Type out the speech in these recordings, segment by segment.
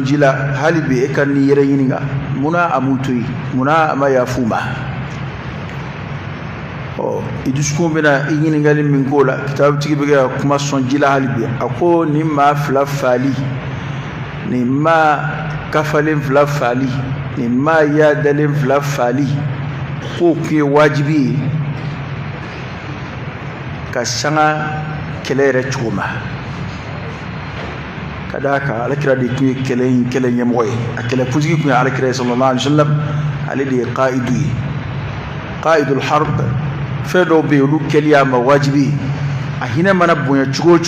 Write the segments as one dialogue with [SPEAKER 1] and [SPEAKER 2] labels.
[SPEAKER 1] jila halibi ekan ni yere yininga muna amutui muna amaya fuma idusukun bena yininga min kola kitab tigi be kuma son jila halibi ako ni ma fla fali ni ma kafalen fla fali ni ma ya dalen fla fali ko ki wajibi ka sanga kelere chuma kadaka alakira di kuy kele nyemoy akele fuji kuy alakira sallallahu alaihi wasallam alidi qaidul harb fedo be lu keliya ma wajibi ahina mana bunya chugo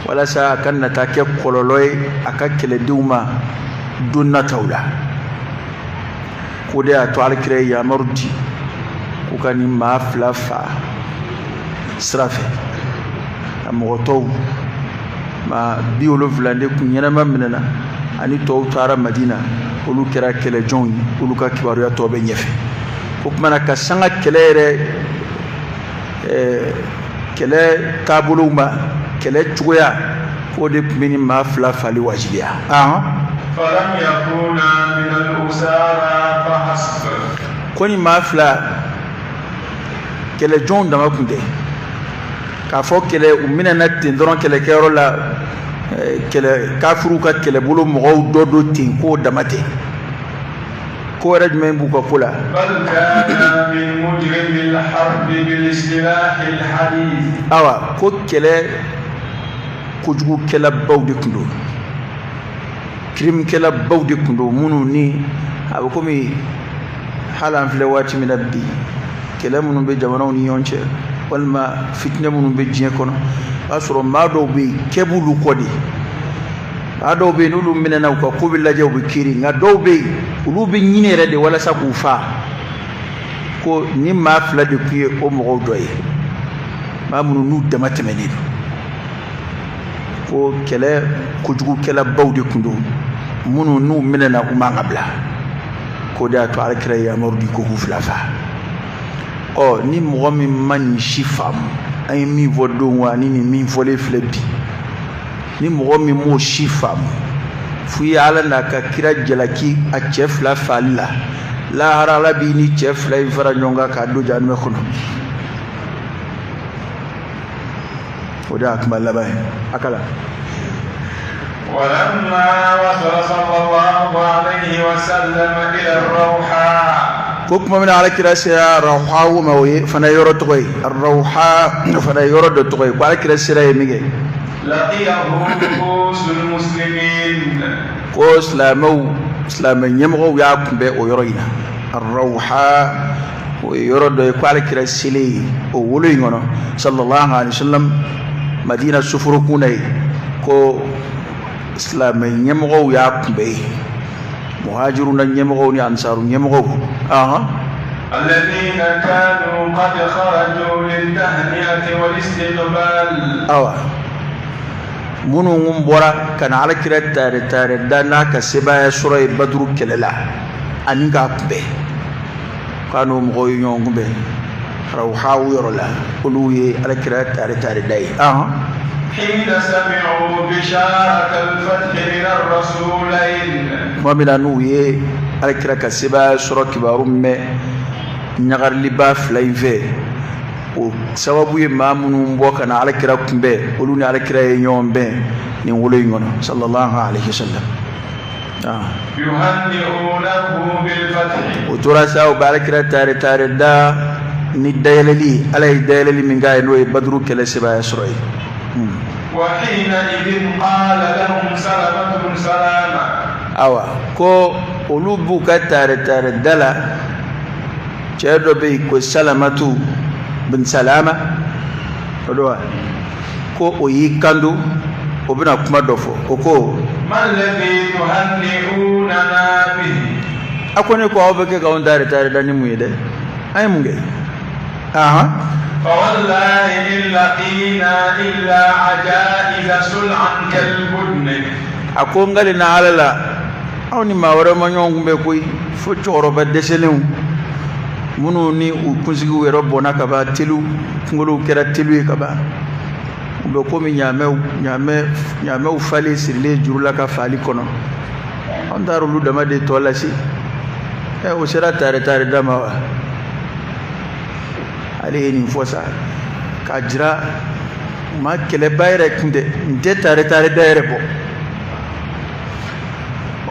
[SPEAKER 1] wala sa kanna ta ke kololoy aka kele duma dunna tawla ko de to alakira ya marudi ko kani ma flafa srafe amoto ma biolo vlandé kunyana mamnana ani to tara madina olu kera kele jonyi olu ka kibaru ya tobe nyefe ko kuma na kasanga kelere kele tabuluma kele chugoya ko de mini ma fla fali wajibiya
[SPEAKER 2] falam yakuna min al-usara fa hasb
[SPEAKER 1] koni ma fla kele jon dama kunde ka fo kele umina na tin doron kele kero la kele kafuru ka kele bulu mo dodo tin ko damate ko raj men bu ko kula
[SPEAKER 2] bal kana min mujrim al-harb bil istilah al-hadith
[SPEAKER 1] awa ko kele ko jugu kele bawde kundo krim kele bawde kundo munu ni aba ko mi halan fle wati min abdi kele munu be jamanaw ni yonche walma fitna munum be jien kono asro mado be kebulu kodi ado be nulu minena ko ko billa jaw be kiri ngado be ulu be nyinere de wala sabu fa ko ni ma fla de kuye o mo doye ma munu nu de matemeni ko kele ko jugu kele bawde kundo munu nu minena o ma ngabla ko da to alkira ya mordi ko hu fla fa ni mɔgɔ min mani shifam ay mi vodon wa ni mi vole flebi ni mɔgɔ min mo shifam fu ya ala na ka kira jalaki a cɛ fila fali la harala bi ni cɛ fila in fara ɲɔgɔn ka do janme kɔnɔ o de akuma laban akala
[SPEAKER 2] ولما وصل صلى الله عليه وسلم إلى الروحاء
[SPEAKER 1] كوكما من على كراسة الروحاء وموي فنا يرى تقوي الروحاء فنا يرى تقوي وعلى كراسة يميجي
[SPEAKER 2] لقيه رؤوس المسلمين
[SPEAKER 1] كوس سلامو يمغو يعقوب ويرينا الروحاء ويرى وعلى كراسة لي وولينا صلى الله عليه وسلم مدينة سفركوني كو islam nyemgo ya kumbe muhajiruna nyemgo ni ansaru nyemgo
[SPEAKER 2] الذين كانوا قد خرجوا للتهنئة والاستقبال
[SPEAKER 1] منو مبورا كان على كرة تار دانا كسبا سورة بدر كللا أنيكا كمبه كانوا مغيون كمبه روحاو يرولا قلوه على كرة تار داي
[SPEAKER 2] حين سمعوا بشارة الفتح من الرسولين
[SPEAKER 1] ومن نويه على كرة كسبا سورة كبارم نغر لبا فلايفه وسبب ما منهم وكان على كرة كمبه ولوني على كرة يوم به نقولين صلى الله عليه وسلم
[SPEAKER 2] يهنئونه بالفتح
[SPEAKER 1] وترى ساو على كرة تار دا ندايللي على دايللي من جاي نوي بدرو كلا سبا سورة
[SPEAKER 2] وحينئذ قال لهم سلامة بن سلامة
[SPEAKER 1] كو أولوبو كتار دلا جادو بي كو سلامة بن سلامة كو أيكاندو وبنا كما دوفو كو
[SPEAKER 2] ما الذي تهنئوننا به
[SPEAKER 1] أكوني كو أوبكي كون تار داني مويدة أي مونجي
[SPEAKER 2] فوالله إن لقينا إلا عجائز سلعا كالبدن
[SPEAKER 1] أكون قالنا على لا أوني ما ورا ما يوم بكوي فجورو بدسلهم منو ني وكنسيو يربونا كبا تلو كنغلو كرا تلو كبا be ko mi nyame fali sirle jurula ka fali kono on daru lu dama de tolasi o sera tare dama wa ali ni fosa ka jira ma kele bayre kunde nte tare daire bo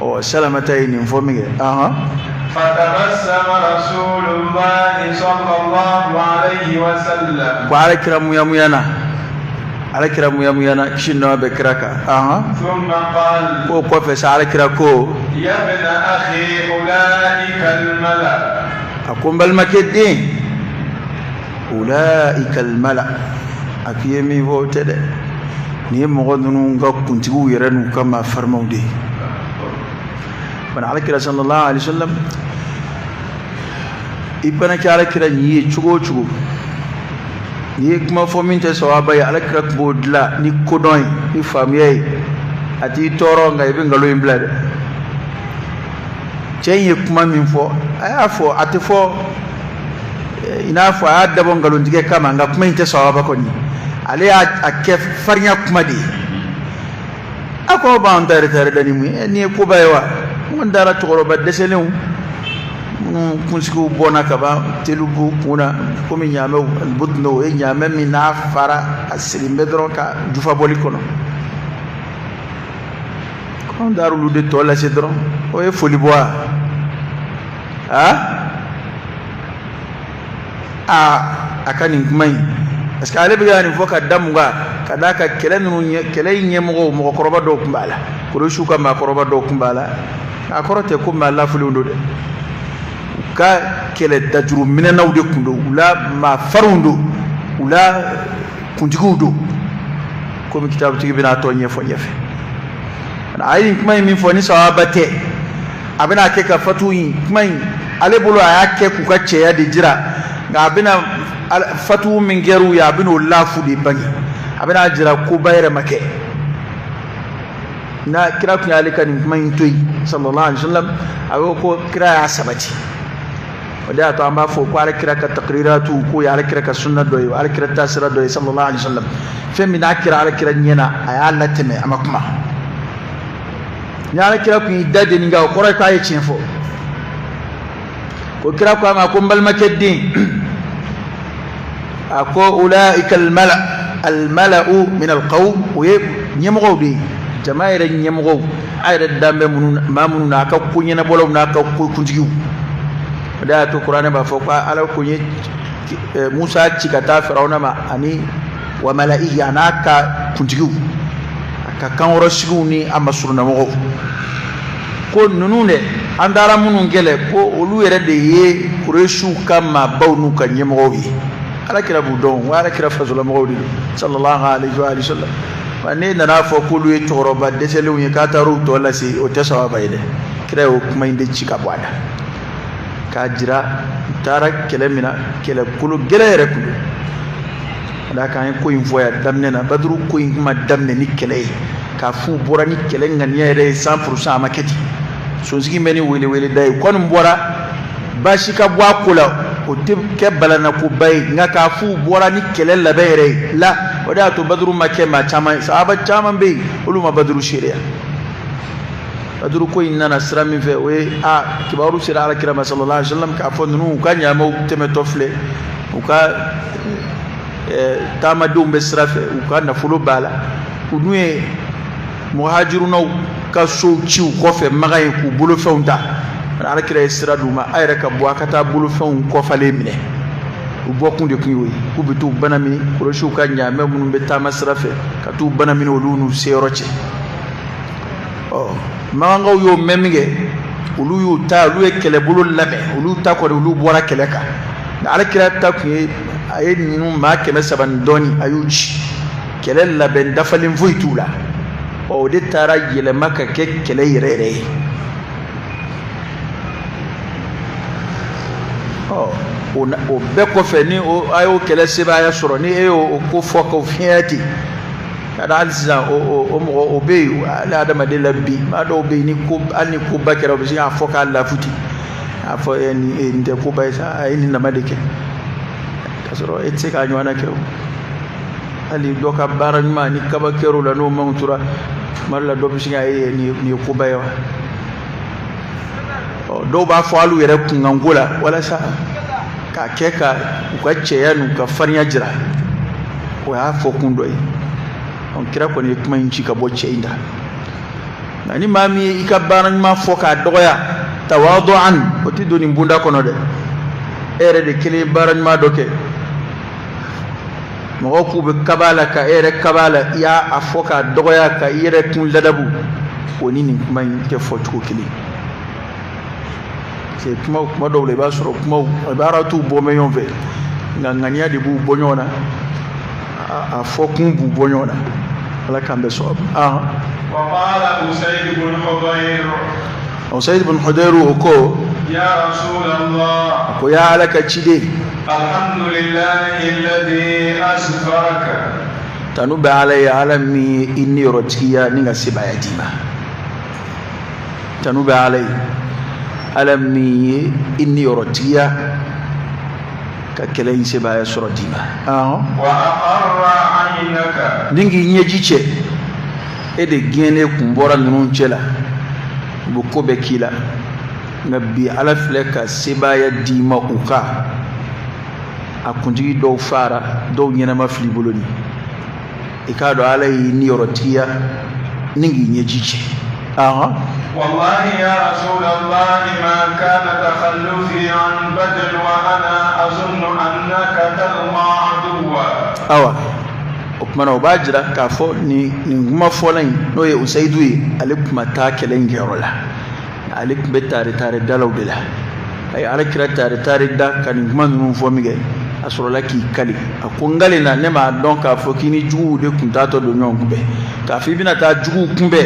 [SPEAKER 1] o salamata ni fominge
[SPEAKER 2] فتبسم رسول الله صلى الله عليه وسلم
[SPEAKER 1] وعلى كرام يا ميانا كشنا بكركا
[SPEAKER 2] ثم قال
[SPEAKER 1] وقف على كراكو
[SPEAKER 2] يا ابن أخي أولئك الملأ
[SPEAKER 1] أقوم بالمكدين أولئك الملأ أكيمي فوتد نيم غدنون كنتو يرنو كما فرمودي من على كرا صلى الله عليه وسلم ibana kala kira ni chugo ni kuma fomin te sawaba ya ala kira bodla ni kodon ni famiyai ati toro nga ibe ngalo imblade chenye kuma min fo aya fo ati fo ina fo adabo ngalo ndige kama nga kuma inte sawaba ko ni ale akke farnya kuma di ako ba ndare tare dani mu ni ko baywa mon dara toro ba deselu kunsiku bona kaba telubu kuna komi nyame albudno e nyame mina fara asilimbe droka jufa boli kono kon daru lude tola se dron o e foli boa akani kumai parce que ale be yani foka damuga kadaka kele nyemgo mo koroba do kumbala ko shuka ma koroba do kumbala akorote kumbala fulundo de ka kele dajuru minanaw de kundo ula ma farundo ula kunjigudo ko mi kitabu tigi bina to nyefo nyefe ana ayi kuma mi fo ni sawabate abina ke ka fatuyi kuma ale bulu ayake ku ka ceya de jira ga abina fatu min geru ya abina lafu de bangi abina jira ko bayre make na kira ku alika ni kuma toyi sallallahu alaihi wasallam awo ko kira ya sabati wada to amba fo ko ala kira ka taqriratu ko ya ala kira ka sunna doy ala kira tasira doy sallallahu alaihi wasallam femi na kira ala kira nyena aya lateme amakuma nyala kira ku idade ni ga ko ka yi chinfo ko kira ko ma ko mbal makeddin ako ulaika al mala'u min al qawm wa nyemgo bi jamaa'ira nyemgo ayra dambe munun mamununa ka kunyena bolom na ka kunjigu da to qur'ani ba fa ala kunyi Musa cikata Firauna ma ani wa mala'iya naka kunjigu aka kan rosigu ni amasurna mo ko nunune andara munun gele ko olu yere de ye kureshu kama bawnu kan yemo wi ala kira budon wa ala kira fazula mo wi sallallahu alaihi wa sallam wa ne na fa ko lu toro ba de selu ni ka taru to la si o tasawa bayde kira o kuma inde cika bwada ka jira tara kelemina kele kulu gelere kulu da kan ko infoya damne na badru ko ma damne ni kele ka fu bora ni kele ngani yere 100% maketi so sigi meni wele dai kon bora bashi ka bwa kula o te ke balana ko bay ngaka fu bora ni kele la bayre la wada to badru make ma chama sahaba chama be uluma badru sharia badru ko inna nasra min fe we kibaru sira ala kirama sallallahu alaihi wasallam ka fonu kanya mo teme tofle o ka tama dumbe srafe o ka na fulo bala unue muhajiruna ka so ciu ko fe magaye ku bulu feunta ala kira sira duma ayra ka bo akata bulu feun ko fale mine o bokunde kuyi ku bitu banami ko shu ka nyame mun be tama srafe ka tu banami no lunu seroche manga yo memige ulu yu ta lu e kele bulu labe ulu ta ko ulu bora kele ka ala kira ta ku ay nu ma keme saban doni ayuchi kele labe dafalin fuitula o de tara yele maka ke kele yere o be ko fe ni o ayo kele seba ya soro ni o ko fo ko fiati kada alisa o be ala adama de labbi ma do be ni ko ani ko bakira be ya fo ka la futi afo en nde ko bay sa ni na madike kasoro etse ka nywana ke ali doka baran ma ni kaba kero la no mantura malla do bishinga ni ko bayo do ba falu yere kungangola wala sa ka keka ukace yanu ka farnya jira ko ya fo kundo yi on kira ko ne kuma yin ci ka bocce inda nani mami ikabaran ma fo ka doya tawadu'an oti doni bunda kono de ere de kele baran ma doke mo ko be kabala ka ere kabala ya afoka doya ka yere kun ladabu woni ni kuma yin ke fo ko kili c'est kuma do le ba soro kuma ibaratu bo me yon ve ngangania de bu bonyona a fo kun bu bonyona ala kambe so
[SPEAKER 2] وقال أسيد بن حضير
[SPEAKER 1] أسيد بن حضير وكو
[SPEAKER 2] يا رسول الله
[SPEAKER 1] وكو يا لك تشدي
[SPEAKER 2] الحمد لله الذي أسفرك
[SPEAKER 1] تنوب علي عالمي إني رتكيا نيغا سبايا ديما تنوب علي عالمي إني رتكيا ككلين سبايا سورة ديما
[SPEAKER 2] وأقر عينك
[SPEAKER 1] نيغي نيجيتشي ede gene kumbora nunun chela bu ko be kila nabi ala fleka sebaya dima uka akunji do fara do nyena ma fli boloni ikado ala ni rotia ningi nyejiche
[SPEAKER 2] والله يا رسول الله ما كان تخلفي عن بدر وانا اظن انك تلقى عدوا okmana obajira ka fo ni nguma folan no ye usaidu alik mata kelen gerola alik betare tare dalawdela ay alakira tare da kan nguma nun fo mige asrola ki kali akungale na nema donc ka fo kini jugu de kuntato do nyon kube ka fi bina ta jugu kumbe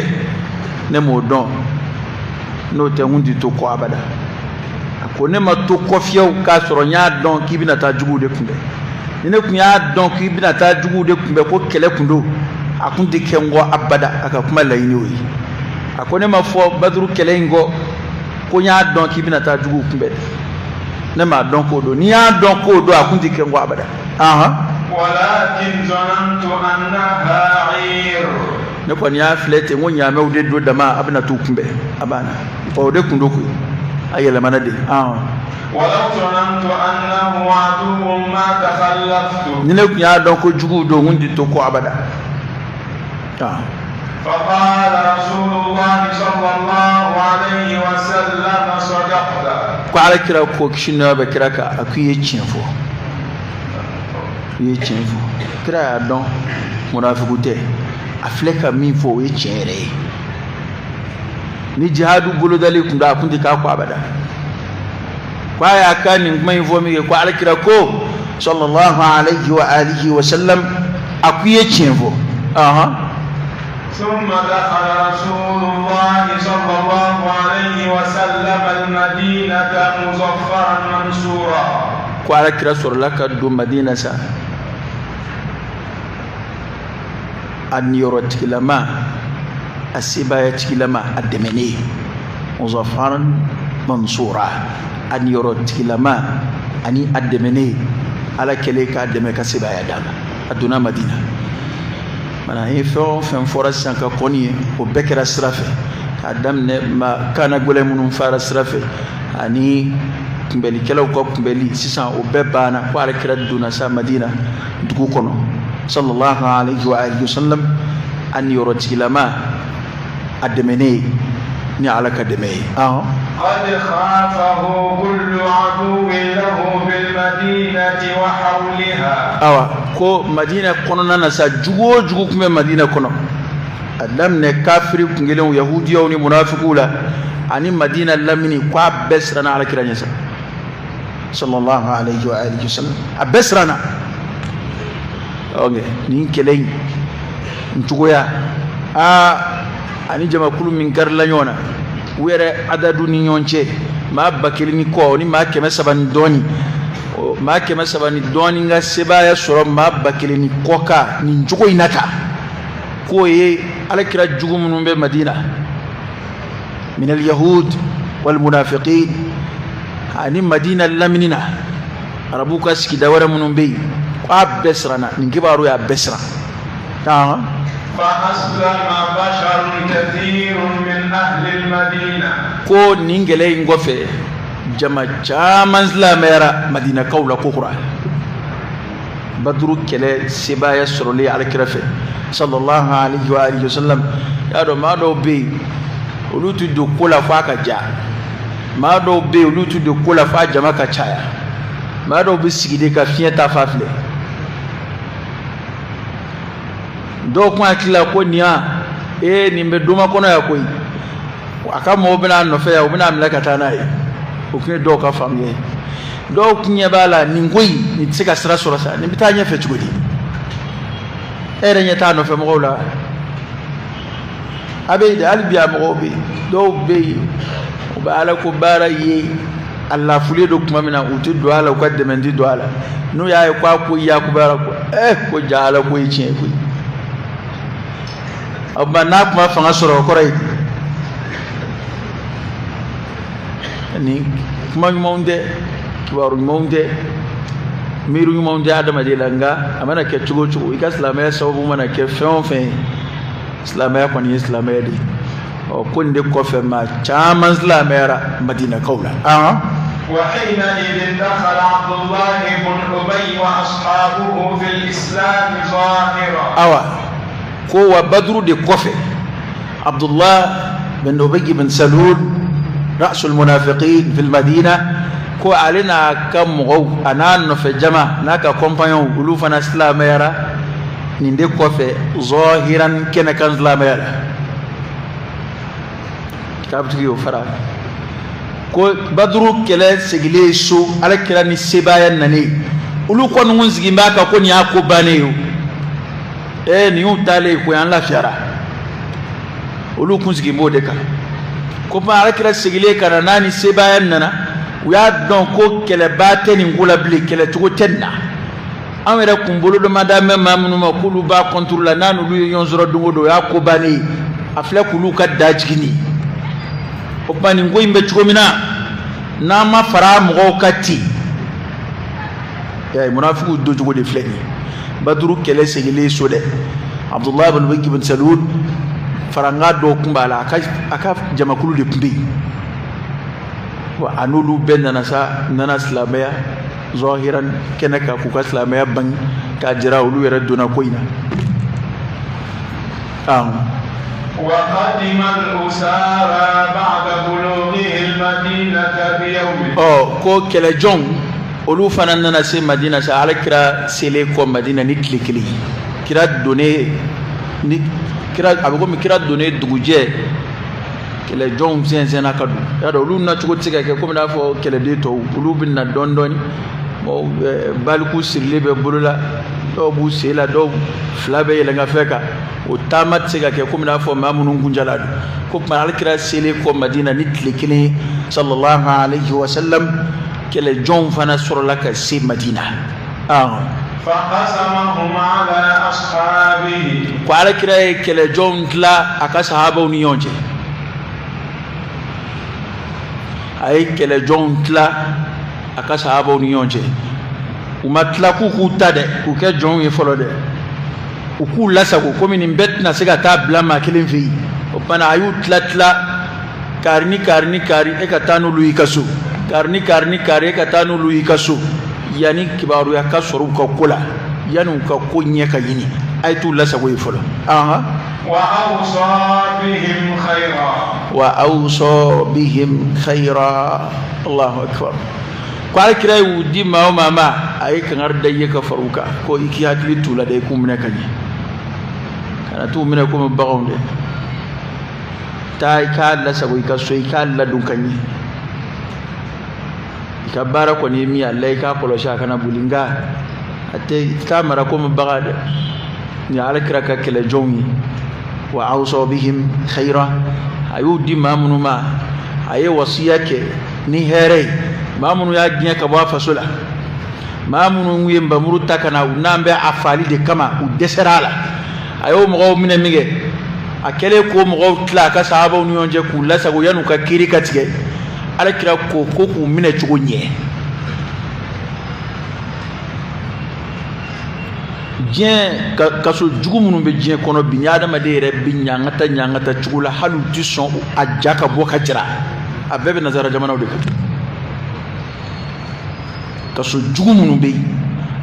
[SPEAKER 2] ne mo don no te ngundi to ko abada akone ma to ko fiaw ka soro nya don ki bina ta jugu de kumbe ine kunya donc ibina ta jugu de kumbe ko kele kundo akundi kengo abada aka kuma layini wi akone ma fo badru kele ngo ko nya donc ibina ta jugu kumbe ne ma donc do ni ya donc do akundi kengo abada walakin zanantu annaha 'ir
[SPEAKER 1] ne ko nya flete ngo nya mewde do dama abina tu kumbe abana o de kundo ko ayela manade
[SPEAKER 2] ولو ظننت أنه عدو ما تخلفت
[SPEAKER 1] نلقي يا دونك جودو وندي توكو أبدا
[SPEAKER 2] فقال رسول الله صلى الله عليه وسلم صدقت
[SPEAKER 1] قال كرا كوكشنا بكراكا أكوي يتشنفو كرا دون منافقوتي أفلك مين فو يتشنري ni jihadu bulu dalikum da kun dika ku abada kwaya kanin mai vomi ko alkira ko sallallahu alaihi wa alihi wa sallam akuye chenvo
[SPEAKER 2] ثم دخل رسول الله صلى الله عليه وسلم المدينة مظفرا منصورا
[SPEAKER 1] قال رسول الله كدو مدينة سا أن يرتك لما السباية لما الدمني مظفرا منصورا أن يرتك لما أني الدمني على كليك الدمك السباية دام الدنا مدينة mana hefo fen forasa ka koni o bekera srafe adam ne ma kana gole munun fara srafe ani kumbeli kelaw ko kumbeli sisan o bebana ko ala kira duna sa madina dugu kono sallallahu alaihi wa alihi wasallam an yurati lama admene ni ala kademe
[SPEAKER 2] قد خافه كل عدو له بالمدينة وحولها
[SPEAKER 1] ko madina kono nana sa jugo kuma madina kono adam ne kafiri kungelen yahudiya ni munafiqula ani madina lamini kwa besrana ala kiranya sa sallallahu alaihi wa alihi wasallam abesrana ni kelen ntugoya ani jama kulu min garla nyona were adadu ni nyonche ma bakili ni ko ni ma keme saban doni ma keme sabani doni nga sebaya soro ma bakili ni koka ni njugo inata ko ye alakira jugu munun be madina min al yahud wal munafiqin ani madina laminina arabuka siki dawara munun be abesrana ningibaru ya besra
[SPEAKER 2] فأسلم بشر كثير من أهل المدينة
[SPEAKER 1] ko ningele ngofe jama chaman islamera madina kawla ko qur'an badru kele sibaya surli al kirafe sallallahu alaihi wa alihi wasallam ya do ma do be ulutu do kula fa ka ja ma do be ulutu do kula fa jama ka chaya ma do be sigide ka fieta fafle do ko akila ko niya nimbe duma kono ya koyi aka mo bina no fe ya bina amlaka tanayi o kine do ka famye do kunye bala ningoyi ni tsika sira sura sa ni bitanya fe tugodi nya ta no fe mo gola abe de albiya mo be do be o bala ko bara yi Allah fule do kuma mina utu do ala ko de mendi do ala no ya ko ya ko bara ko ko jala ko yi chen ko abba na kuma fanga sura ko rai ni kuma monde kibaru monde miru monde adama de langa amana ke chugo chugo ika islamaya sababu mana ke fen islamaya ko ni islamaya de o kunde ko fe ma chama islamaya madina kaula
[SPEAKER 2] وحينئذ دخل عبد الله بن أبي وأصحابه في الإسلام ظاهرا
[SPEAKER 1] ko wa badru de kofe Abdullah bin Ubay bin Salul رأس المنافقين في المدينة كو علينا كم غو أنا نف جماعة ناكا كومبانيون ولوفنا إسلام يرى نندي كوفي ظاهرا كنا كان إسلام يرى كتاب تيجي فرا كو بدرو كلا سجلي سو على كلا نسيبايا نني ولو كون نزجي باكا كون ياكو بانيو نيو تالي كو يان لا فيرا ولو كون زجي مودكا ko pa kira sigile kana nani sebayan nana uya don ko kele bateni ngula bli kele tugo tenna amere kumbolo do madame mamnu makulu ba contrôle nanu lu yonzoro dungo do ya ko bani afle kulu ka dajgini o bani ngoy mbe tugo mina na ma fara mo kati ya munafiqu do tugo de fleni badru kele sigile sode Abdullah ibn Ubay ibn Salul faranga do kumbala aka jamakulu de kumbi wa anulu benna nana islamaya zahiran kenaka ku islamaya ban ka jira ulu yara dona koina
[SPEAKER 2] وقدم الأسارى بعد بلوغه المدينة بيوم
[SPEAKER 1] ko kele jong ulu fanan nana se madina sa alakira sele ko madina ni klikli kira donné ni kira abugo mi kira donné duguje kele jong zen akadu ya do lu na tugo tiga ke ko na fo kele de to ulu bin na dondoni mo balku sirle be bulula do bu sela do flabe yele nga feka o tamat tiga ke ko na fo mamunu ngunjala ko ma kira sele ko madina nit likini sallallahu alayhi wa sallam kele jong fana sur la ka si madina
[SPEAKER 2] فقسمهم على أصحابه
[SPEAKER 1] قال كده كلا جون تلا أكا صحابه ونيونجي أي كلا جون تلا أكا صحابه ونيونجي وما تلا كوكو تادة كوكا جون يفولو ده وكو لسا كومي نمبتنا سيغا تابلا ما كلم فيه وبانا أيو تلا كارني إكا تانو لوي كسو كارني إكا تانو لوي كسو yani kibaru ya kasoro ka kula yanu ka kunye ka yini ay tu la sagoy folo
[SPEAKER 2] wa
[SPEAKER 1] awsa bihim khaira Allahu akbar ko ala kira wudi ma mama ay kan arda yeka faruka ko iki hakli tula day kum ne kany kana tu mine ko bagonde tay ka la sagoy ka soy ka la dun kanyi kabara ko ni mi Allah ka kolo sha kana bulinga ate kamera ko mbagade ni ala kiraka kele jongi wa awsa bihim khaira ayudi mamunu ma aye wasiyake ni here mamunu ya ginya ka ba fasula mamunu nguyemba muruta kana unambe afali de kama u deserala ayo mo mine mige akele ko mo tla ka sahaba unionje kula sago yanu ka kiri katige ala kira ko ku mine chugo nye Diɲɛ ka so jugu minnu bɛ diɲɛ kɔnɔ bi ni adamaden yɛrɛ bi ɲangata cogo la hali u tɛ sɔn a ja ka bɔ ka jira a bɛɛ bɛ nazara jamanaw de kan kaso jugu minnu bɛ yen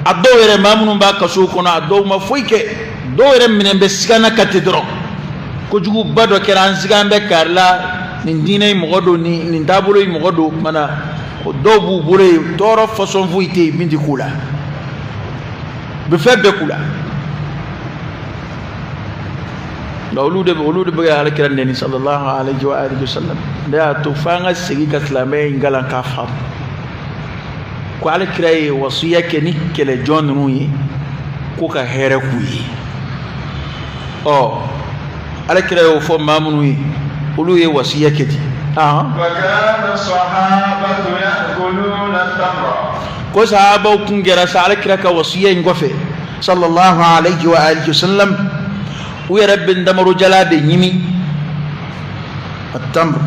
[SPEAKER 1] a dɔw yɛrɛ maa minnu b'a kaso kɔnɔ a dɔw ma foyi kɛ dɔw yɛrɛ minɛ bɛ sigana ka ten dɔrɔn kojuguba dɔ kɛra an sigan bɛ kari la nin diinɛ in mɔgɔ don nin taabolo in mɔgɔ don kumana o dɔw b'u bolo yen tɔɔrɔ fasɔn foyi tɛ yen min tɛ k'u la bɛ fɛn bɛɛ k'u la nka olu de bɛ ka alakira nɛni sallallahu alaihi wa alihi wasallam ne y'a to f'an ka segin ka silamɛya in galan k'a faamu ko alakira ye wasiya kɛ ni kɛlɛjɔn ninnu ye ko ka hɛrɛ k'u ye alakira y'o fɔ maa minnu ye olu ye wasiya kɛ di
[SPEAKER 2] وكان الصحابة يأكلون التمر
[SPEAKER 1] ko sahabaw kun gɛra sa alakira ka wasiya in kɔfɛ sallallahu alaihi wa alihi wasallam u yɛrɛ bɛ ndamaro jala de ɲimi التمر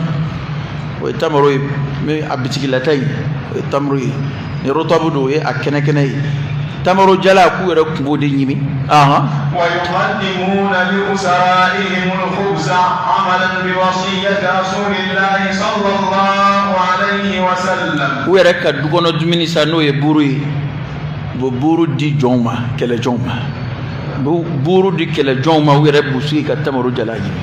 [SPEAKER 1] o ye tamaro ye min a bitigilata ye o ye tamaro ye ni rotabu do ye a kɛnɛ ye tamaro jala k'u yɛrɛ kun b'o de ɲimi
[SPEAKER 2] ويقدمون لأسرائهم الخبز عملا بوصية رسول الله صلى الله عليه وسلم
[SPEAKER 1] u yɛrɛ ka dukɔnɔ dumuni sa n'o ye buru ye u bɛ buru di jɔnw ma kɛlɛjɔnw ma buru di kɛlɛjɔnw ma u yɛrɛ b'u sigi ka tamaro jala ɲimi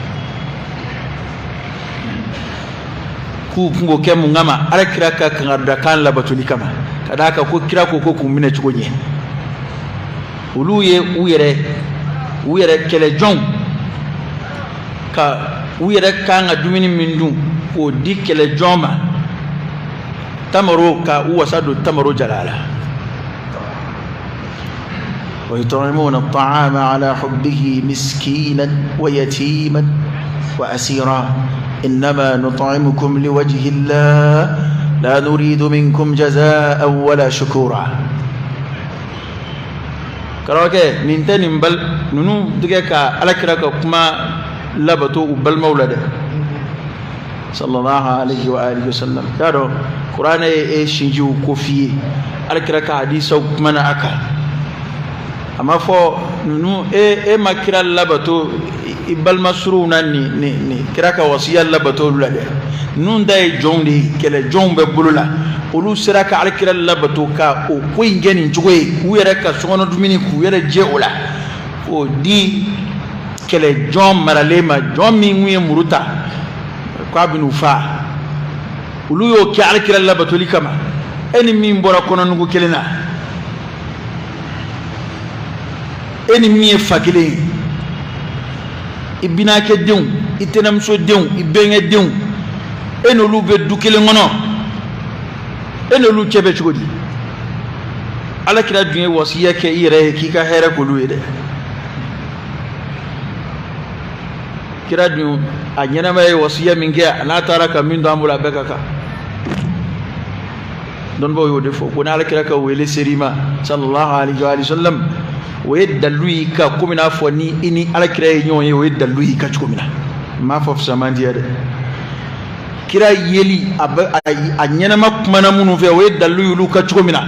[SPEAKER 1] k'u kun k'o kɛ mun kama alakira ka kangarida labatoli kama ka d'a kan ko kira ko k'u minɛ cogo ɲɛ olu ye u yɛrɛ kɛlɛjɔnw ka u yɛrɛ kan ka dumuni min dun k'o di kɛlɛjɔn ma tamaro ka u wasa don tamaro jala la ويطعمون الطعام على حبه مسكينا ويتيما وأسيرا إنما نطعمكم لوجه الله لا نريد منكم جزاء ولا شكورا كراكه نينتن بل نونو دغه على كراكه كما لبتو بل مولده صلى الله عليه واله وسلم دارو قران اي شنجو كوفي على كراكه حديث كما اكا اما فو نونو اي ماكرا لبتو بل مسرونا ني كراكه وصيه لبتو لده نون داي جوندي كلا جومbe bulula olu sera ka alkira labato ka o ko ingeni njogoye u yɛrɛ ka sogono dumuni ku yɛrɛ je ola o di kele jom maralema jom min wi muruta ko abinu fa ulu yo ki alkira labato likama eni min bora kono nugo kelena eni mi fakile ibina ke dew itenam so dew ibenge dew enolu be dukele ngono enolu chebe chugodi ala kira dunye wasiya ke ire ki ka hera ko luide kira dun a nyana mai wasiya min ga ana taraka min do amula bekaka don bo yode fo ko na ala kira ka wele serima sallallahu alaihi wa sallam o yedalui ka kumina fo ni ini ala kira nyoye o yedalui ka chukumina ma fo samandi de kira yeli a ɲɛnama kumana minnu fɛ o ye dalu y'olu ka cogo min na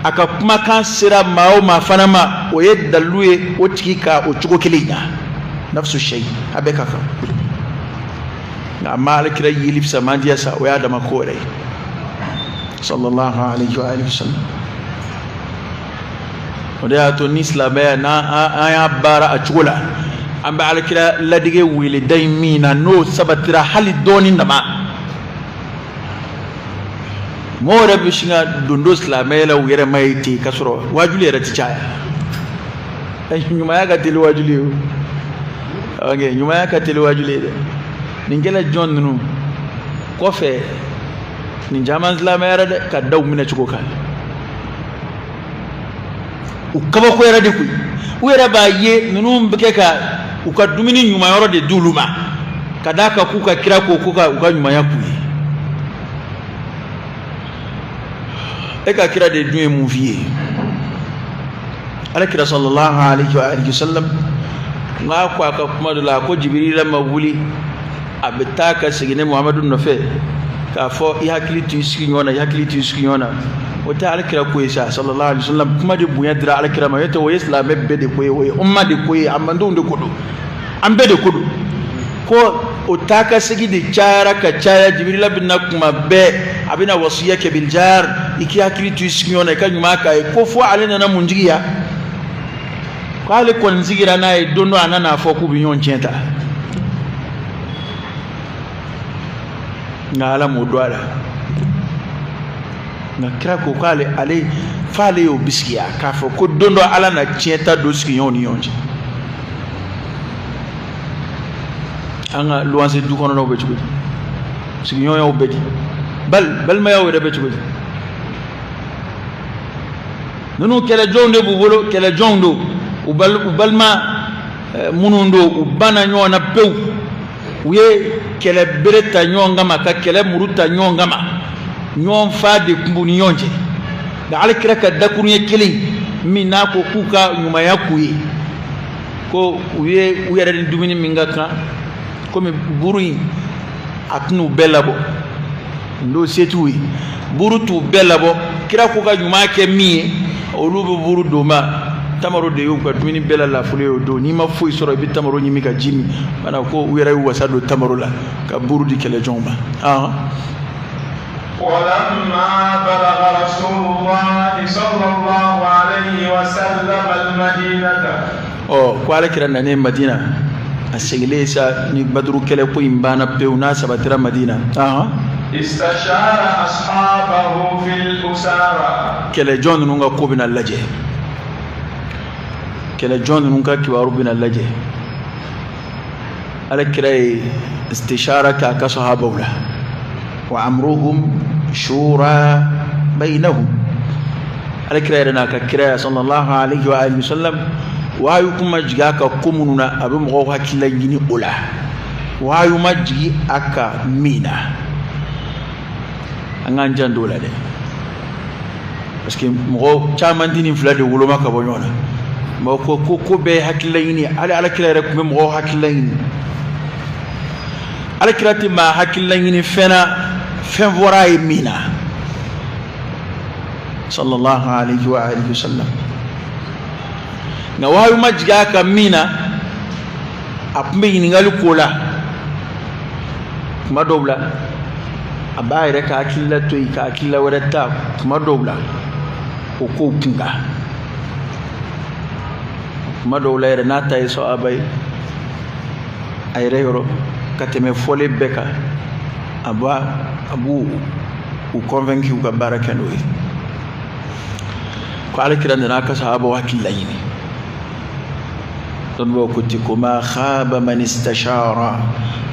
[SPEAKER 1] a ka kumakan sera maa o maa fana ma o ye dalu ye o tigi ka o cogo kelen ɲa nafsu shay a bɛɛ ka kan nka a ma alakira yeli fisamandiya sa o y'a dama ko wɛrɛ ye sallallahu alaihi wa alihi wasallam o de y'a to ni silamɛya n'an y'a baara a cogo la an bɛ alakira ladige weleda in min na n'o sabatira hali dɔɔni dama mora bishinga dondo islamela uyere maiti kasoro wajuli yere tichaya nyuma ya katili wajuli okay nyuma ya katili wajuli de ningela john nu kofe ni jaman islamera de ka daw mina chuko kan ukaba ko yere de ku uyere ba ye nunu mbeke ka ukadumini nyuma yoro de duluma kadaka kuka kira ko kuka nyuma ya ku eka kira de duye mu fiye ala kira sallallahu alaihi wa alihi wasallam nga kwa ka kuma dula ko jibril ma wuli abita ka sigine muhammadu no fe ka fo i hakili tu sigiɲɔgɔn o tɛ alakira ko ye sa sallallahu alaihi wasallam kuma de bonya dira alakira ma yɛtɛ o ye silamɛ bɛɛ de ko ye o ye umma de ko ye a mandenw de ko don an bɛɛ de ko don ko o taa ka segi de cayara ka caya Jibrila bɛna kuma bɛɛ a bɛna wasiya kɛ bil jar i k'i hakili tu sigiɲɔgɔn na i ka ɲuman k'a ye ko fo ale nana mun jigiya ko ale kɔni sigira n'a ye don dɔ a nana fɔ k'u bɛ ɲɔgɔn tiɲɛ ta nka ala m'o dɔn a la nka kira ko k'ale f'ale y'o bisigiya k'a fɔ ko don dɔ ala na tiɲɛ ta don sigiɲɔgɔnw ni ɲɔgɔn cɛ an ka luwanse du kɔnɔnaw bɛ cogo di sigiɲɔgɔnyaw bɛ di balimayaw yɛrɛ bɛ cogo di ninnu kɛlɛjɔnw de b'u bolo kɛlɛjɔnw don u balima minnu don u banna ɲɔgɔn na pewu u ye kɛlɛ bere ta ɲɔgɔn kama ka kɛlɛ muru ta ɲɔgɔn kama ɲɔgɔn fa de tun b'u ni ɲɔgɔn cɛ nka alakira ka dakuruɲɛ kelen min n'a ko k'u ka ɲumanya k'u ye ko u ye u yɛrɛ ni dumuni min ka kan komi buru in a tɛn'u bɛɛ labɔ n'o se t'u ye buru t'u bɛɛ labɔ kira ko ka ɲuman kɛ min ye olu bɛ buru d'o ma tamaro de y'u ka dumuni bɛɛ la nafolo ye o don n'i ma foyi sɔrɔ i bɛ tamaro ɲimi ka ji min mana ko u yɛrɛ y'u wasa don tamaro la ka buru di kɛlɛjɔnw ma
[SPEAKER 2] ولما بلغ رسول الله صلى الله عليه وسلم المدينة
[SPEAKER 1] ko alakira nane Madina a segilen sa ni baduru kɛlɛ ko in banna pewu n'a sabatira Madina
[SPEAKER 2] استشار أصحابه في الأسارة
[SPEAKER 1] kɛlɛjɔn ninnu ka ko bɛna lajɛ kɛlɛjɔn ninnu ka kibaru bɛna lajɛ alakira ye istishara k'a ka sahabaw la wa amruhum shura bainahum alakira yɛrɛ n'a ka kira sallallahu alaihi wa alihi wasallam wayu kuma jiga ka ko minnu na a bɛ mɔgɔw hakilila ɲini o la wayu ma jigi a ka min na an k'an jan o la dɛ parce que mɔgɔ caman tɛ nin fila de woloma ka bɔ ɲɔgɔn na mɔgɔ ko bɛɛ ye hakilila ɲini hali alakira yɛrɛ tun bɛ mɔgɔw hakilila ɲini alakira tɛ maa hakilila ɲini fɛn na fɛn fɔra a ye min na sallallahu alaihi wa alihi wasallam nka wahayu ma jigin a kan min na a tun bɛ ɲininkali k'o la tuma dɔw la a b'a yɛrɛ ka hakilila to yen ka hakilila wɛrɛ ta tuma dɔw la o kow kun kan tuma dɔw la yɛrɛ n'a ta ye sahaba ye a yɛrɛ yɔrɔ ka tɛmɛ fɔlen bɛɛ kan a b'u convaincu ka baara kɛ n'o ye ko alakira nana ka sahabaw hakilila ɲini dɔnnibaw ko ten ko ma khaba man istashara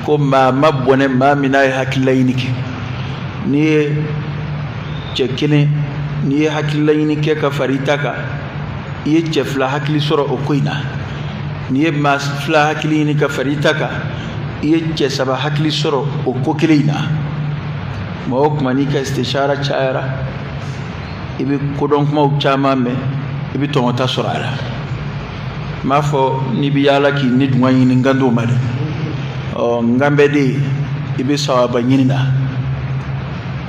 [SPEAKER 1] ko maa ma bɔnɛ maa min n'a ye hakilila ɲini kɛ n'i ye cɛ kelen n'i ye hakilila ɲini kɛ ka fara i ta kan i ye cɛ fila hakili sɔrɔ o ko in na n'i ye maa fila hakili ɲini ka fara i ta kan i ye cɛ saba hakili sɔrɔ o ko kelen in na maa o kuma n'i ka istishara cayara i bɛ kodɔn kumaw caman mɛn i bɛ tɔmɔta sɔrɔ a la n b'a fɔ n'i bɛ yaala k'i ni dunga ɲini n kan t'o ma dɛ n kan bɛ de i bɛ sawaba ɲini na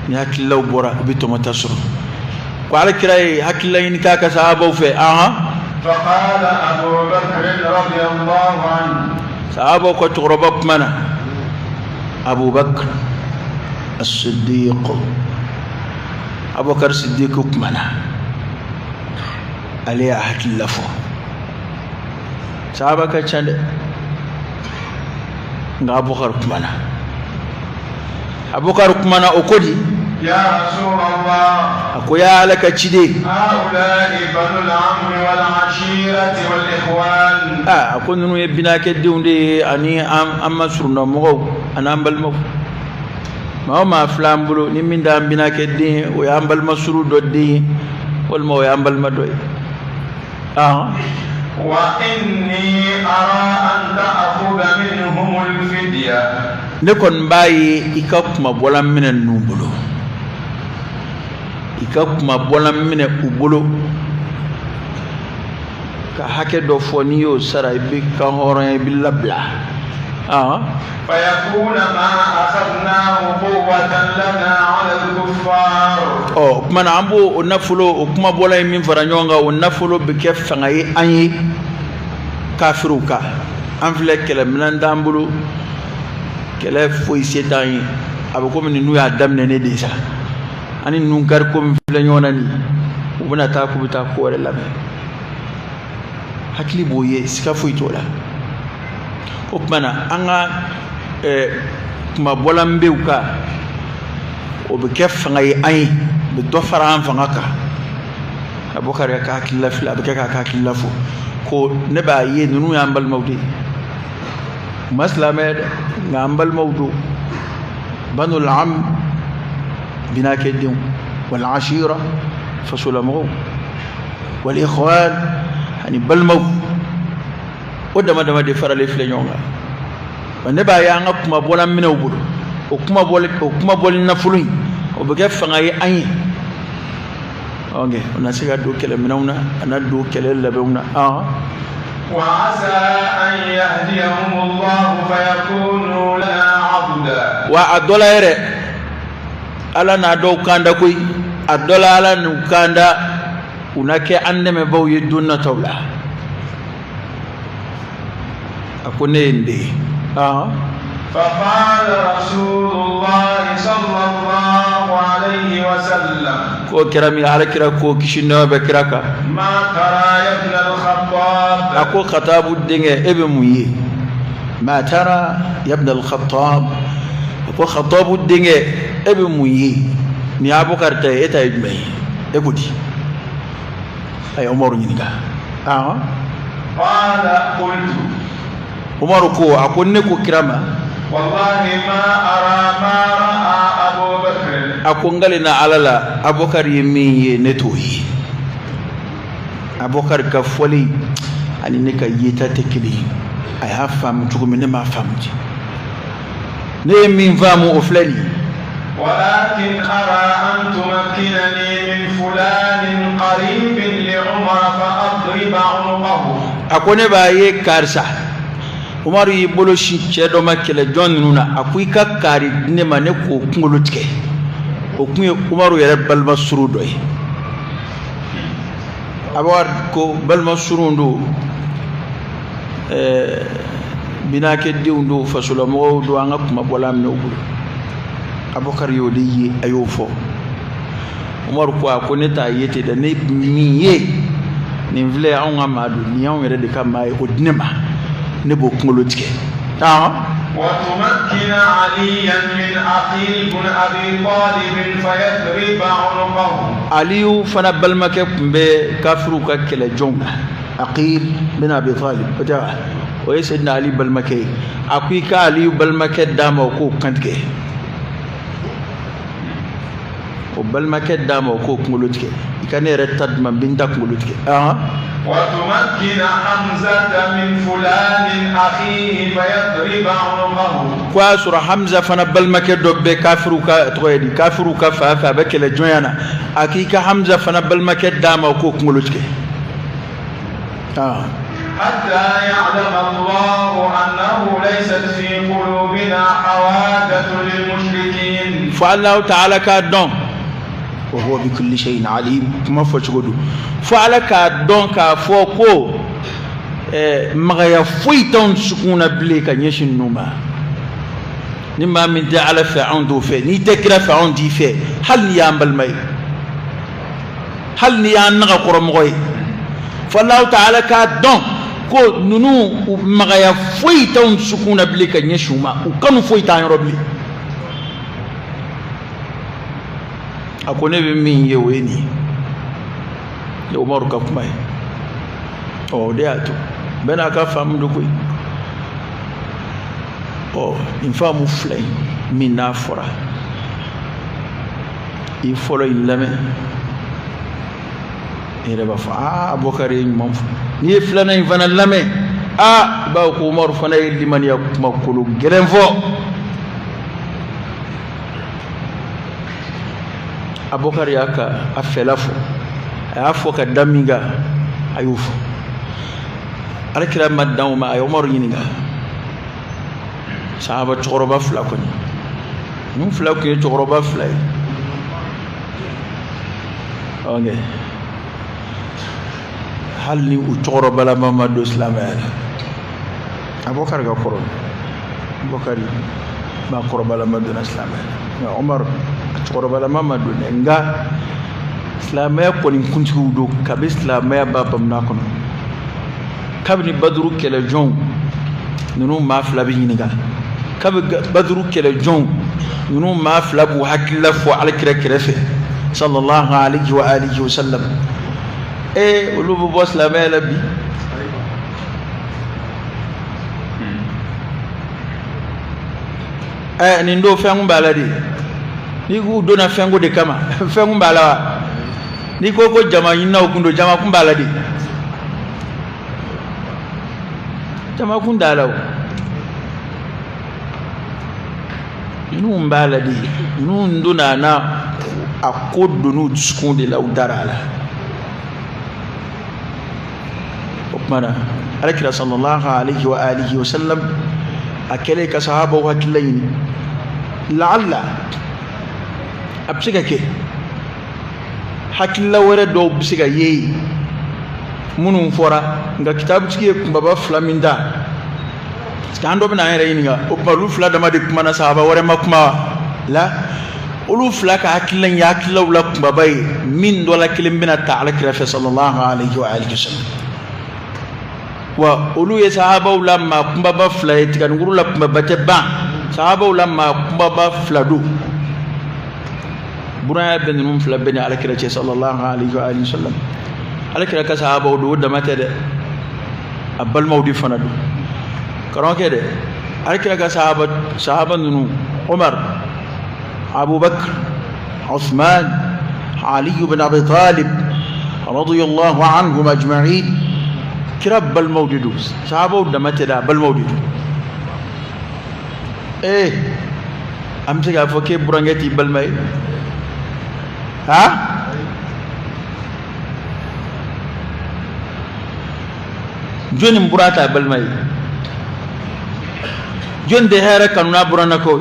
[SPEAKER 1] ni hakililaw bɔra i bɛ tɔmɔta sɔrɔ ko alakira ye hakilila ɲini k'a ka sahabaw fɛ
[SPEAKER 2] فقال أبو بكر رضي الله عنه
[SPEAKER 1] sahabaw ka cɛkɔrɔba kumana Abubakar as-Siddiq Abubakar Siddiq kumana ale y'a hakilila fɔ sahaba ka ca dɛ nka Abubakar kumana o ko di
[SPEAKER 2] يا رسول الله
[SPEAKER 1] a ko ya ala ka ciden
[SPEAKER 2] هؤلاء بنو العم والعشيرة والإخوان
[SPEAKER 1] a ko ninnu ye binakɛdenw de ye ani an ma surunamɔgɔw ani an balimaw maa o maa fila an bolo ni min t'an binakɛden ye o y'an balima suru dɔ den ye walima o y'an balima dɔ ye
[SPEAKER 2] وإني أرى أن تأخذ منهم الفدية
[SPEAKER 1] ne kɔni b'a ye i ka kuma bɔla minɛ ninnu bolo i ka kuma bɔla minɛ u bolo ka hakɛ dɔ fɔ n'i y'o sara i bɛ kan hɔrɔnya i bɛ labila
[SPEAKER 2] فيكون ما أخذناه قوة لنا على الكفار.
[SPEAKER 1] كما نعمبو نفلو كما بولا من فرانيونغا ونفلو بكيف فنعي أني كافروكا أنفلك كلام دامبلو كلام فوي سيتاني أبوكم نينو يادم ننديسا أني نونكاركم فلانيوناني وبنا تاكو بتاكو ولا لا hakili boye sika foyi to la o kumana an ka kuma bɔlan bew ka o bɛ kɛ fanga ye an ye bɛ dɔ fara an fanga kan Abubakar ka hakili la fila a bɛ kɛ k'a ka hakili la fo ko ne b'a ye ninnu y'an balimaw de ye u ma silamɛ dɛ nka an balimaw don banul am binakɛ denw wal ashira fasolamɔgɔw wal ikhwan ani balmaw o dama de farale filɛ ɲɔgɔn kan ne b'a ye an ka kuma bɔla minɛw bolo o kuma bɔli nafolo in o bɛ kɛ fanga ye an ye o na se ka don kɛlɛminɛnw na a na don kɛlɛ labɛnw na
[SPEAKER 2] وعسى أن يهديهم الله فيكونوا لنا عضدا
[SPEAKER 1] wa a dɔ la yɛrɛ ala n'a dɔw kanda koyi a dɔ la ala n'u kanda u na kɛ an dɛmɛbaw ye don nataw la a ko ne ye n de ye
[SPEAKER 2] فقال رسول الله صلى الله عليه وسلم
[SPEAKER 1] ko kɛra min ala kira ko kisi nɛma bɛ kira kan
[SPEAKER 2] ما ترى يا ابن الخطاب
[SPEAKER 1] a ko Khatabu denkɛ e bɛ mun ye ma tara ya ibn al-Khattab a ko Khatabu denkɛ e bɛ mun ye ni Abubakar ta ye e ta ye jumɛn ye e ko di a ye Umaru ɲininka
[SPEAKER 2] قال قلت
[SPEAKER 1] Umaru ko a ko ne ko kira ma
[SPEAKER 2] والله ما أرى ما رأى أبو بكر
[SPEAKER 1] a ko ngali na ala la Abubakar ye min ye ne t'o ye Abubakar ka fɔli ani ne ka yeta tɛ kelen ye a y'a faamu cogo min ne m'a faamu ten ne ye min faamu o filɛ nin ye
[SPEAKER 2] ولكن أرى أن تمكنني من فلان قريب لعمر فأضرب عنقه
[SPEAKER 1] a ko ne b'a ye karisa Umaru y'i bolo sin cɛ dɔ ma kɛlɛ jɔn ninnu na a ko i ka kari ne ma ne k'o kunkolo tigɛ o kun ye Umaru yɛrɛ balima suru dɔ ye Abubakar ko balima suru don binakɛ denw don fasolamɔgɔw don an ka kuma bɔla minɛ u bolo Abubakar y'o de ye a y'o fɔ Umaru ko a ko ne t'a ye ten dɛ ne min ye nin filɛ anw ka maa don nin y'anw yɛrɛ de ka maa ye o di ne ma ne b'o kunkolo tigɛ
[SPEAKER 2] وتمكن عليا من عقيل بن أبي طالب فيضرب عنقه
[SPEAKER 1] Aliyu fana balimakɛ tun bɛ kafiru ka kɛlɛ jɔnw na Aqil bin Abi Talib o ye Sayyidina Ali balimakɛ ye a ko i ka Aliyu balimakɛ d'a ma o k'o kantigɛ o balimakɛ d'a ma o k'o kunkolo tigɛ i ka ne yɛrɛ ta duma n bɛ n ta kunkolo tigɛ
[SPEAKER 2] وتمكن حمزة من فلان أخيه فيضرب عنقه
[SPEAKER 1] ko a sɔrɔ Hamza fana balimakɛ dɔ bɛ kafiru ka tɔgɔ ye di kafiru ka fan fɛ a bɛ kɛlɛ jɔnya na a k'i ka Hamza fana balimakɛ d'a ma o k'o kunkolo tigɛ
[SPEAKER 2] حتى يعلم الله أنه ليست في قلوبنا حوادث للمشركين
[SPEAKER 1] fo Allahu Ta'ala k'a dɔn wa huwa bi kulli shay'in alim kuma fɔ cogo do fo Ala k'a dɔn k'a fɔ ko magaya foyi t'anw sukun na bilen ka ɲɛsin ninnu ma ni maa min tɛ Ala fɛ anw t'o fɛ n'i tɛ kira fɛ anw t'i fɛ hali ni y'an balima ye hali ni y'an nagakɔrɔmɔgɔ ye fo Allahu Ta'ala k'a dɔn ko ninnu magaya foyi t'anw sukun na bilen ka ɲɛsin u ma u kanu foyi t'an yɔrɔ bilen a ko ne bɛ min ye o ye nin ye Umaru ka kuma ye o de y'a to bɛɛ n'a ka faamu do koyi nin faamu fila in min n'a fɔra i fɔlɔ in lamɛn i yɛrɛ b'a fɔ Abubakar ye ɲuman fɔ n'i ye filanan in fana lamɛn i b'a ko Umaru fana ye limaniya kuma kolo gɛlɛn fɔ Abubakar y'a ka a fɛla fɔ a y'a fɔ ka da min kan a y'o fɔ Alakira ma dan o ma a ye Umaru ɲininka sahaba choroba fla ko ni fla ko choroba fla okay hal ni u choroba la Muhammadu islamaya Abubakar ga koron Abubakar ma choroba la Muhammadu islamaya Umar choroba la Muhammadu nga islamaya ko ni kunti do kabe islamaya babam na kono kabni badru kele jon nunu ma fla bi nyiniga kabe badru kele jon nunu ma fla bu hakilla fo alkira kirefe sallallahu alayhi wa alihi wa sallam ulubu boss la mela bi ni ndo fengu bala de ni ku dona fengu de kama fengu bala ni ko jama yinna kundo jama kumbala de jama kundalaw inu mbala di inu nduna na akodunu skunde la udarala opmana alakira sallallahu alayhi wa alihi wa sallam akele ka sahaba wa kilayn la'alla absiga ke hakilla wara do bisiga yeyi munun fora nga kitabu cike baba flaminda stando bina yare yinga o balu fla dama de kuma na sahaba wara makuma la ulu fla ka hakilan ya hakilla wala kuma bay min dola kilim bina ta'ala kirafa sallallahu alayhi wa alihi wasallam wa ulu ya sahaba wala ma kuma ba fla etikan nguru la kuma bate ba sahaba wala ma kuma ba fla do buraya ben num fla ben ala kirafa sallallahu alayhi wa alihi wasallam alakira ka sahaba do da mata da abal maudi fanadu karon ke de alakira ka sahaba nunu Umar Abu Bakr Uthman Ali ibn Abi Talib radiyallahu anhum ajma'in kirab bal maudidu sahaba da mata da bal maudidu amsa ga foke burangati bal mai ha joni burata balmai jon de hera kanuna burana ko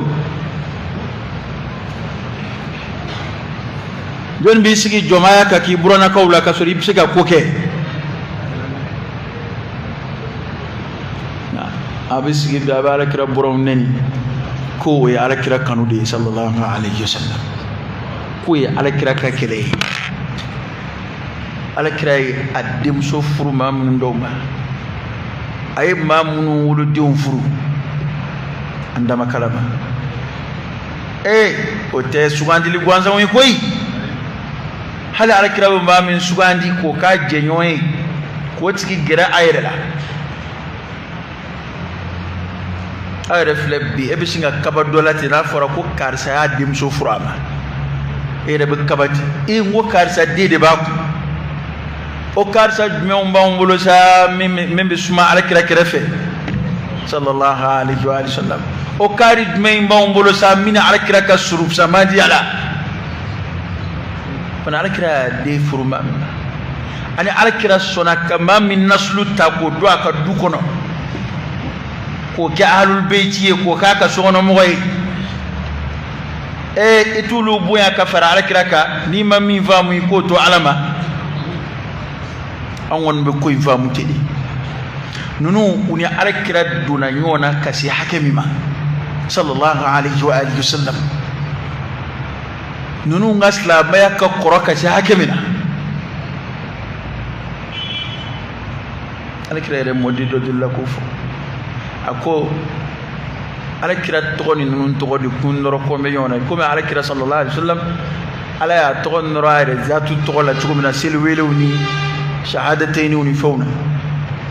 [SPEAKER 1] jon bi sigi jomaya ka ki burana ko la ka sori bisiga koke na abisigi da barakira buron neni ko ya alakira kanu de sallallahu alaihi wasallam ko ya alakira ka kele alakira addim so furma mun ndoma ay mamunu wulu dium furu andama kalama o te sugandi li gwanza woni koy hala ala kirabu mamin sugandi ko ka jenyoy ko tiki gira ayrela ayre flebbi e bisinga kabadolati na fora ko karsa ya dim so furama de be kabati ngo karsa de ba o karsa jumon bambolo sa membe suma ala kira fe sallallahu alaihi wa sallam o kari jumon bambolo sa min ala kira ka suruf sa madi ala pana ala kira de furuma ani ala kira sona kama min naslu ta ko do aka du kono ko ke ahlul bayti ko kaka sono moy itulu buya ka fara ala kira ka ni ma mi va mu ko to alama an won be koy famu tedi nunu uni alakira duna nyona kasi hakemima sallallahu alaihi wa alihi wasallam nunu ngasla baya ka qoroka si hakemina alakira re modido dilla ko fo ako alakira togoni nunu togodi kun noro ko me yona ko me alakira sallallahu alaihi wasallam ala ya togon noro ayre zatu togola tugumina selwelewni شهادتين ونفونا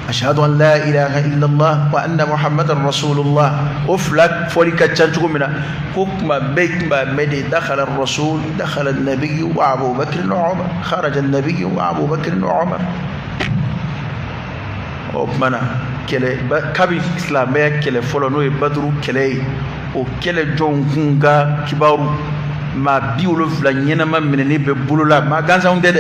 [SPEAKER 1] أشهد أن لا إله إلا الله وأن محمد رسول الله أفلك فولك تشانتكم منا كوكما بيت ما مدي دخل الرسول دخل النبي وأبو بكر وعمر خرج النبي وأبو بكر وعمر ومنا كله كابي إسلامي كله فلانو بدرو كله وكله جون كونغا كبارو ما بيولو فلانينا ما منني ببولولا ما غانزا وندد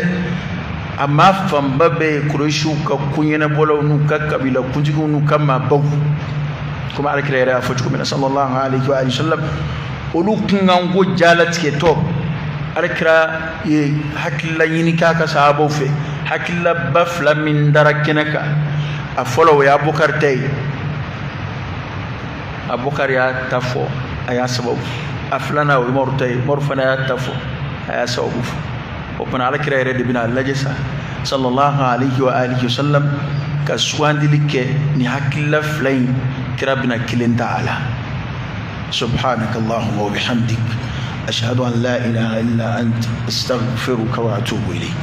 [SPEAKER 1] amma famba be kuroshu ka kunyena bolo nu ka kabila kunjigu nu kama baw kuma alkira ya fa cikin sallallahu alaihi wa sallam olu kungan go jalat ke to alkira ye hakilla yini ka sahabo fe hakilla bafla min darakinaka a follow ya Abubakar tay Abubakar ya tafo aya sababu aflana wa Umar tay morfana ya tafo aya sababu وكنا على كرا يرد بنا اللجسة صلى الله عليه وآله وسلم كسوان دلك نهاك اللفلين كرا بنا كلين تعالى سبحانك اللهم وبحمدك أشهد أن لا إله إلا أنت استغفرك وأتوب إليك